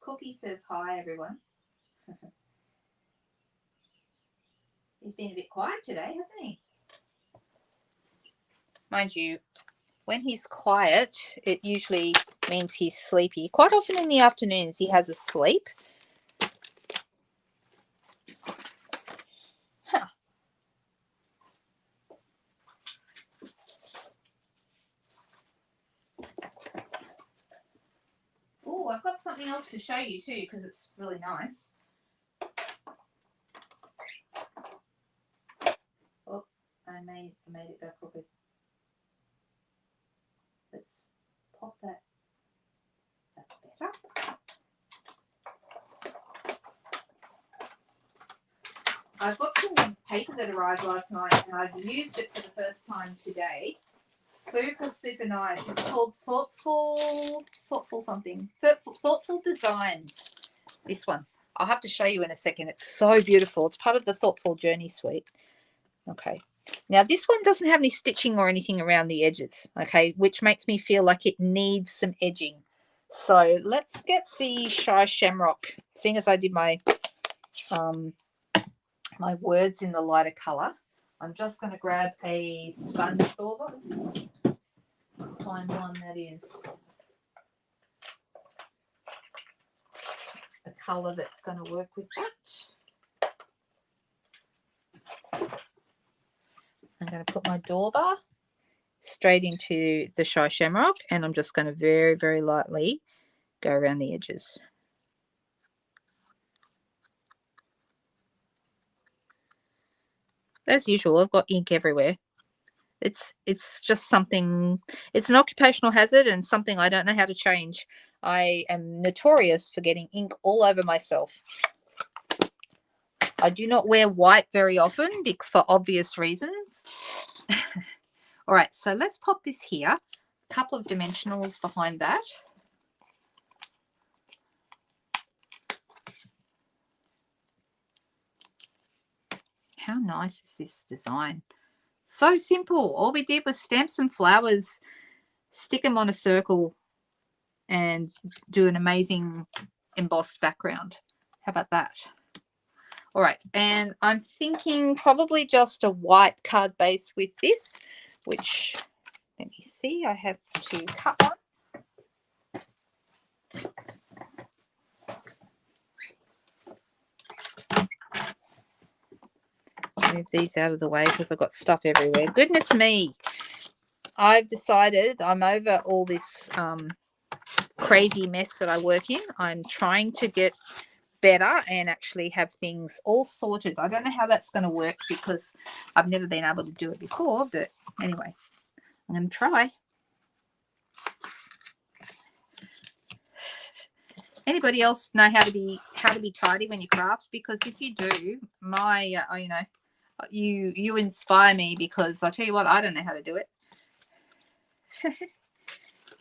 Speaker 1: Cookie says hi, everyone. He's been a bit quiet today, hasn't he? Mind you, when he's quiet, it usually means he's sleepy. Quite often in the afternoons, he has a sleep. Huh. Oh, I've got something else to show you too, because it's really nice. Oh, I made it go crooked. Let's pop that. That's better. I've got some paper that arrived last night and I've used it for the first time today. Super, super nice. It's called Thoughtful Designs. This one. I'll have to show you in a second. It's so beautiful. It's part of the Thoughtful Journey suite. Okay. Now, this one doesn't have any stitching or anything around the edges, okay, which makes me feel like it needs some edging. So let's get the Shy Shamrock. Seeing as I did my my words in the lighter colour, I'm just going to grab a sponge dauber. Find one that is a colour that's going to work with that. I'm going to put my dauber straight into the Shy Shamrock and I'm just going to very, very lightly go around the edges. As usual, I've got ink everywhere. It's just something, it's an occupational hazard and something I don't know how to change. I am notorious for getting ink all over myself. I do not wear white very often for obvious reasons. All right, so let's pop this here. A couple of dimensionals behind that. How nice is this design? So simple. All we did was stamp some flowers, stick them on a circle, and do an amazing embossed background. How about that? All right, and I'm thinking probably just a white card base with this, which, let me see, I have to cut one. Move these out of the way because I've got stuff everywhere. Goodness me. I've decided I'm over all this crazy mess that I work in. I'm trying to get better and actually have things all sorted. I don't know how that's going to work because I've never been able to do it before, but anyway, I'm going to try. Anybody else know how to be tidy when you craft? Because if you do, my you know, you inspire me, because I tell you what, I don't know how to do it.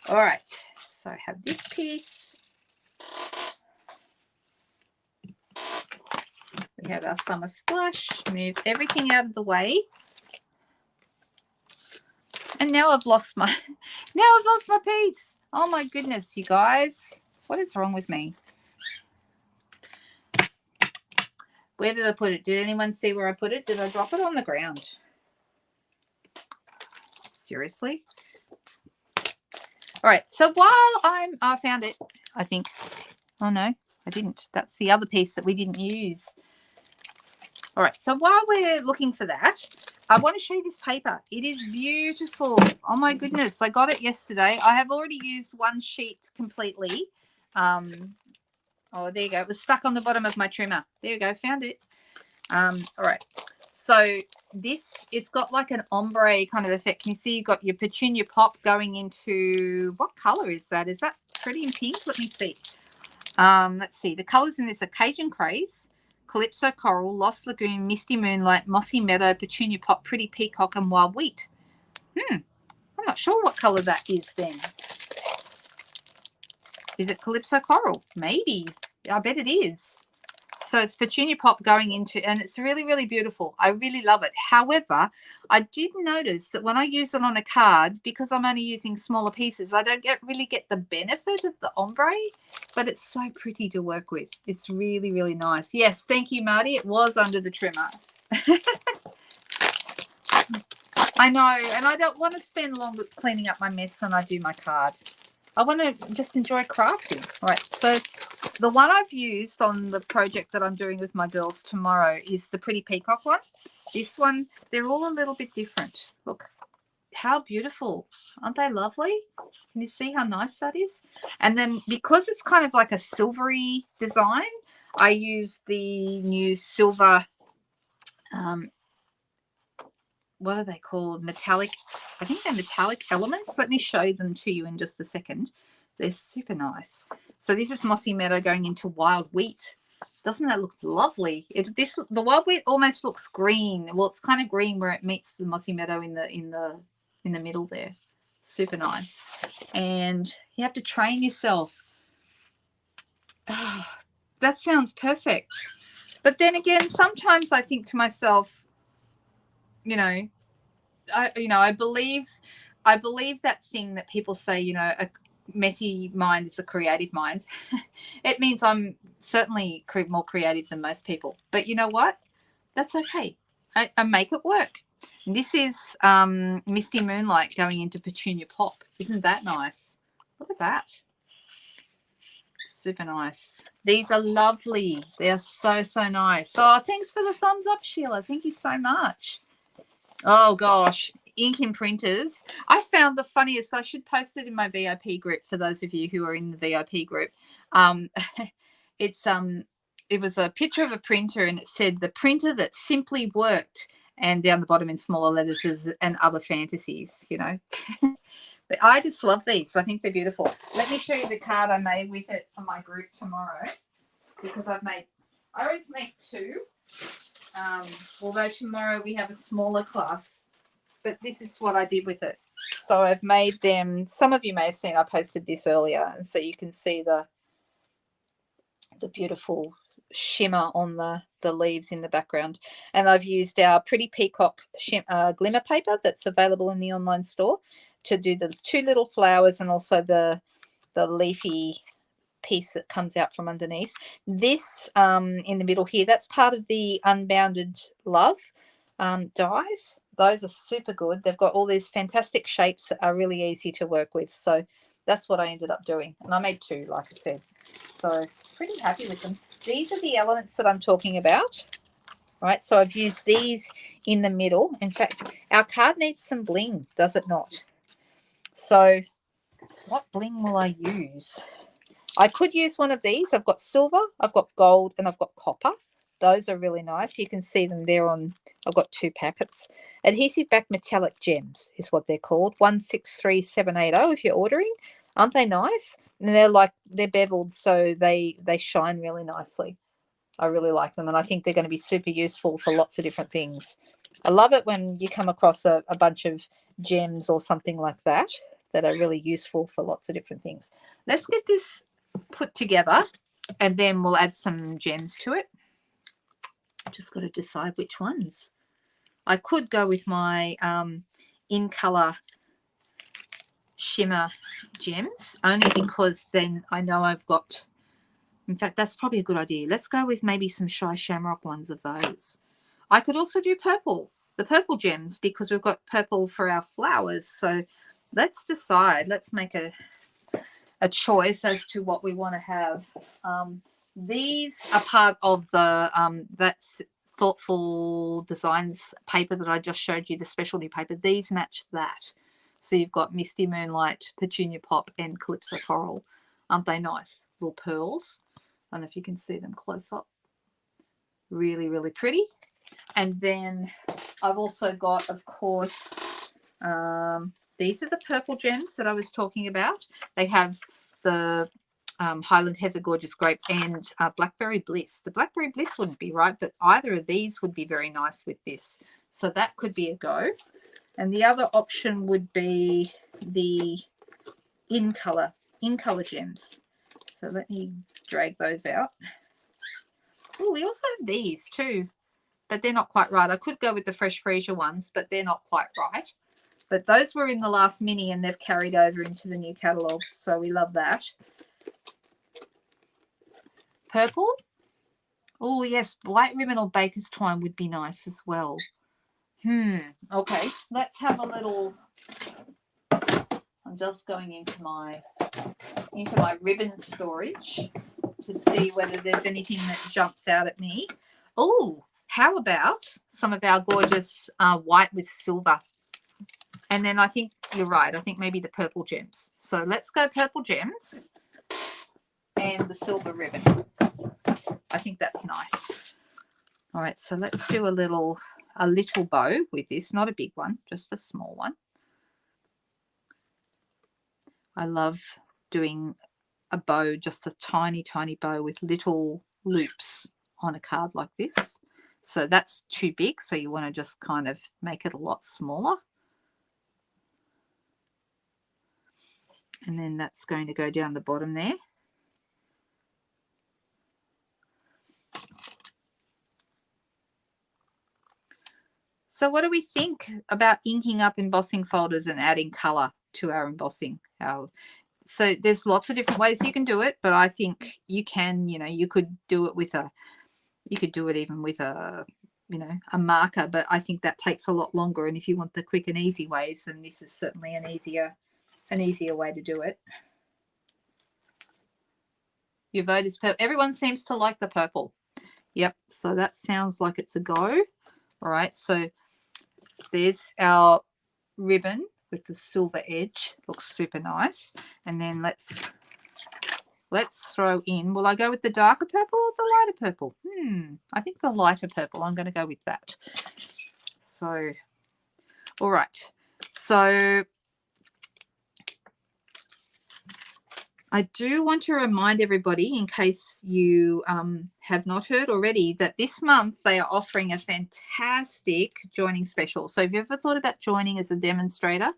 Speaker 1: All right, so I have this piece. We have our summer splash. Move everything out of the way. And now I've lost my piece. Oh my goodness, you guys. What is wrong with me? Where did I put it? Did anyone see where I put it? Did I drop it on the ground? Seriously? All right, so while I found it, I think. Oh no, I didn't. That's the other piece that we didn't use. All right, so while we're looking for that, I want to show you this paper. It is beautiful. Oh my goodness, I got it yesterday. I have already used one sheet completely. Oh, there you go. It was stuck on the bottom of my trimmer. There you go, found it. All right, so it's got like an ombre kind of effect. You see you've got your petunia pop going into, what color is that? Is that pretty in pink? Let me see. Let's see. The colors in this are Cajun Craze, Calypso Coral, Lost Lagoon, Misty Moonlight, Mossy Meadow, Petunia Pop, Pretty Peacock, and Wild Wheat. I'm not sure what color that is then. Is it Calypso Coral? Maybe. I bet it is. So it's Petunia Pop going into, and it's really, really beautiful. I really love it. However, I did notice that when I use it on a card, because I'm only using smaller pieces, I don't really get the benefit of the ombre, but it's so pretty to work with. It's really, really nice. Yes, thank you, Marty. It was under the trimmer. I know, and I don't want to spend longer cleaning up my mess than I do my card. I want to just enjoy crafting. All right, so the one I've used on the project that I'm doing with my girls tomorrow is the Pretty Peacock one. This one, they're all a little bit different. Look, how beautiful. Aren't they lovely? Can you see how nice that is? And then because it's kind of like a silvery design, I use the new silver, what are they called? Metallic, I think they're metallic elements. Let me show them to you in just a second. They're super nice. So this is Mossy Meadow going into Wild Wheat. Doesn't that look lovely? The Wild Wheat almost looks green. Well, it's kind of green where it meets the Mossy Meadow in the middle there. Super nice. And you have to train yourself. Oh, that sounds perfect. But then again, sometimes I think to myself, I believe that thing that people say, a messy mind is a creative mind. It means I'm certainly more creative than most people. But you know what? That's okay. I make it work. And this is Misty Moonlight going into Petunia Pop. Isn't that nice? Look at that. Super nice. These are lovely. They are so, so nice. Oh, thanks for the thumbs up, Sheila. Thank you so much. Oh, gosh. Ink and printers. I found the funniest. I should post it in my VIP group for those of you who are in the VIP group. It was a picture of a printer, and it said the printer that simply worked, and down the bottom in smaller letters is "and other fantasies," But I just love these. I think they're beautiful. Let me show you the card I made with it for my group tomorrow, because I always make two. Although tomorrow we have a smaller class, but this is what I did with it. So I've made them, some of you may have seen, I posted this earlier, and so you can see the beautiful shimmer on the leaves in the background. And I've used our Pretty Peacock glimmer paper that's available in the online store to do the two little flowers and also the leafy piece that comes out from underneath. This in the middle here, that's part of the Unbounded Love dies. Those are super good. They've got all these fantastic shapes that are really easy to work with. So that's what I ended up doing. And I made two, like I said. So pretty happy with them. These are the elements that I'm talking about. Right, so I've used these in the middle. In fact, our card needs some bling, does it not? So what bling will I use? I could use one of these. I've got silver, I've got gold, and I've got copper. Those are really nice. You can see them there on, I've got 2 packets. Adhesive back metallic gems is what they're called. 163780 if you're ordering. Aren't they nice? And they're beveled, so they shine really nicely. I really like them, and I think they're going to be super useful for lots of different things. I love it when you come across a bunch of gems or something like that that are really useful for lots of different things. Let's get this put together, and then we'll add some gems to it. Just got to decide which ones. I could go with my in color shimmer gems, only because then I know I've got, in fact that's probably a good idea. Let's go with maybe some Shy Shamrock ones of those. I could also do purple, the purple gems, because we've got purple for our flowers. So let's decide, let's make a choice as to what we want to have. These are part of the that's Thoughtful Designs paper that I just showed you, the specialty paper. These match that. So you've got Misty Moonlight, Petunia Pop, and Calypso Coral. Aren't they nice? Little pearls. I don't know if you can see them close up. Really, really pretty. And then I've also got, of course, these are the purple gems that I was talking about. They have the Highland Heather Gorgeous Grape and Blackberry Bliss. The Blackberry Bliss wouldn't be right, but either of these would be very nice with this. So that could be a go. And the other option would be the in color gems. So let me drag those out. Oh, we also have these too, but they're not quite right. I could go with the Fresh Freesia ones, but they're not quite right. But those were in the last mini and they've carried over into the new catalogue, so we love that. Purple. Oh, yes, white ribbon or baker's twine would be nice as well. Okay, let's have a little. I'm just going into my ribbon storage to see whether there's anything that jumps out at me. Oh, how about some of our gorgeous white with silver? And then I think you're right. I think maybe the purple gems. So let's go purple gems and the silver ribbon. I think that's nice. All right, so let's do a little bow with this. Not a big one, just a small one. I love doing a bow, just a tiny, tiny bow with little loops on a card like this. So that's too big, so you want to just kind of make it a lot smaller. And then that's going to go down the bottom there. So what do we think about inking up embossing folders and adding color to our embossing? So there's lots of different ways you can do it, but I think you can, you could do it with even with a marker, but I think that takes a lot longer. And if you want the quick and easy ways, then this is certainly an easier way to do it. Your vote is purple. Everyone seems to like the purple. Yep, so that sounds like it's a go. All right, so there's our ribbon with the silver edge. Looks super nice. And then let's throw in, will I go with the darker purple or the lighter purple? I think the lighter purple. I'm going to go with that. So, all right. So I do want to remind everybody, in case you have not heard already, that this month they are offering a fantastic joining special. So if you've ever thought about joining as a demonstrator,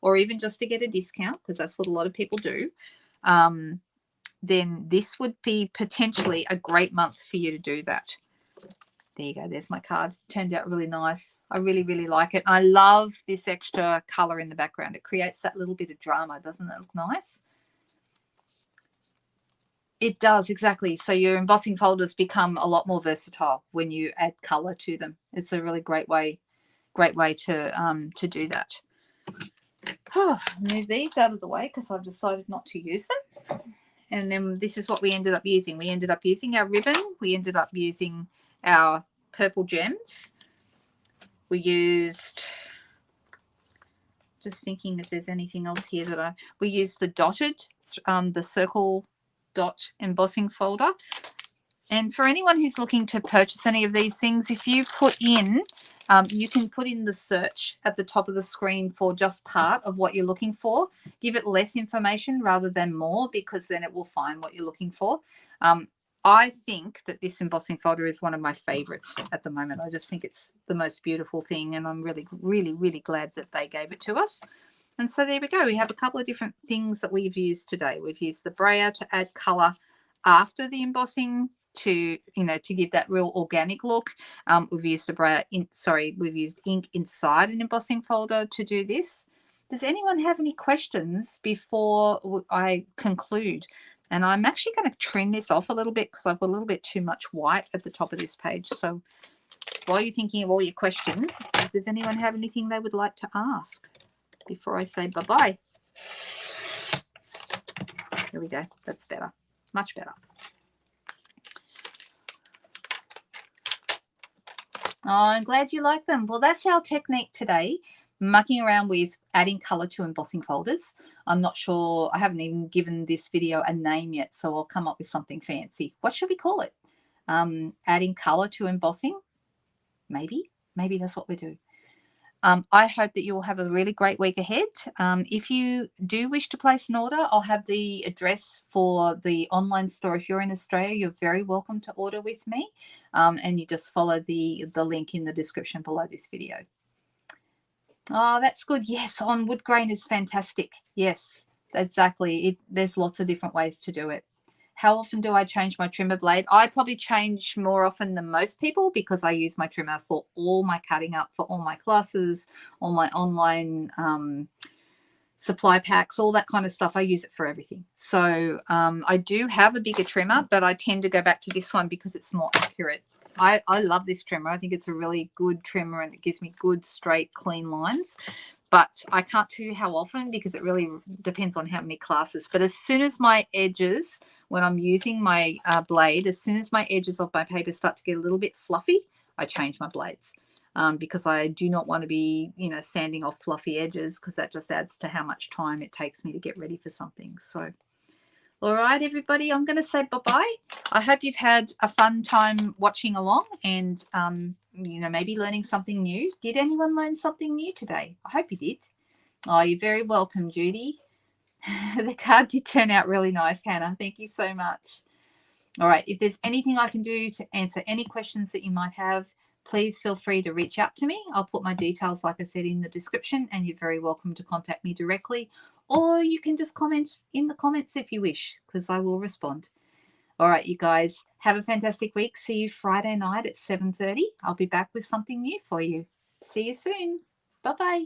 Speaker 1: or even just to get a discount, because that's what a lot of people do, then this would be potentially a great month for you to do that. There you go. There's my card. Turned out really nice. I really, really like it. I love this extra color in the background. It creates that little bit of drama. Doesn't that look nice? It does, exactly. So your embossing folders become a lot more versatile when you add color to them. It's a really great way to do that. Move these out of the way because I've decided not to use them. And then this is what we ended up using. We ended up using our ribbon. We ended up using our purple gems. We used Just thinking if there's anything else here that we use the dotted, the circle dot embossing folder. And for anyone who's looking to purchase any of these things, if you put in, you can put in the search at the top of the screen for just part of what you're looking for. Give it less information rather than more, because then it will find what you're looking for. I think that this embossing folder is one of my favorites at the moment. I just think it's the most beautiful thing, and I'm really, really, really glad that they gave it to us. And so there we go. We have a couple of different things that we've used today. We've used the brayer to add color after the embossing, to give that real organic look. We've used we've used ink inside an embossing folder to do this. Does anyone have any questions before I conclude? And I'm actually going to trim this off a little bit because I've got a little bit too much white at the top of this page. So while you're thinking of all your questions, does anyone have anything they would like to ask before I say bye-bye? Here we go. That's better. Much better. Oh, I'm glad you like them. Well, that's our technique today, mucking around with adding color to embossing folders. I'm not sure, I haven't even given this video a name yet, so I'll come up with something fancy. What should we call it? Adding color to embossing? Maybe that's what we do. I hope that you'll have a really great week ahead. If you do wish to place an order, I'll have the address for the online store. If you're in Australia, you're very welcome to order with me. And you just follow the link in the description below this video. Oh, that's good. Yes, on wood grain is fantastic. Yes, exactly. There's lots of different ways to do it. How often do I change my trimmer blade? I probably change more often than most people because I use my trimmer for all my cutting up, for all my classes, all my online supply packs, all that kind of stuff. I use it for everything. So I do have a bigger trimmer, but I tend to go back to this one because it's more accurate. I love this trimmer. I think it's a really good trimmer and it gives me good, straight, clean lines. But I can't tell you how often because it really depends on how many classes. But as soon as my edges, when I'm using my blade, as soon as my edges of my paper start to get a little bit fluffy, I change my blades because I do not want to be, sanding off fluffy edges because that just adds to how much time it takes me to get ready for something. So, all right, everybody, I'm going to say bye-bye. I hope you've had a fun time watching along and, maybe learning something new. Did anyone learn something new today? I hope you did. Oh, you're very welcome, Judy. The card did turn out really nice, Hannah. Thank you so much. All right, if there's anything I can do to answer any questions that you might have, please feel free to reach out to me. I'll put my details, like I said, in the description, and you're very welcome to contact me directly, or you can just comment in the comments if you wish, because I will respond. All right, you guys, have a fantastic week. See you Friday night at 7:30. I'll be back with something new for you. See you soon. Bye-bye.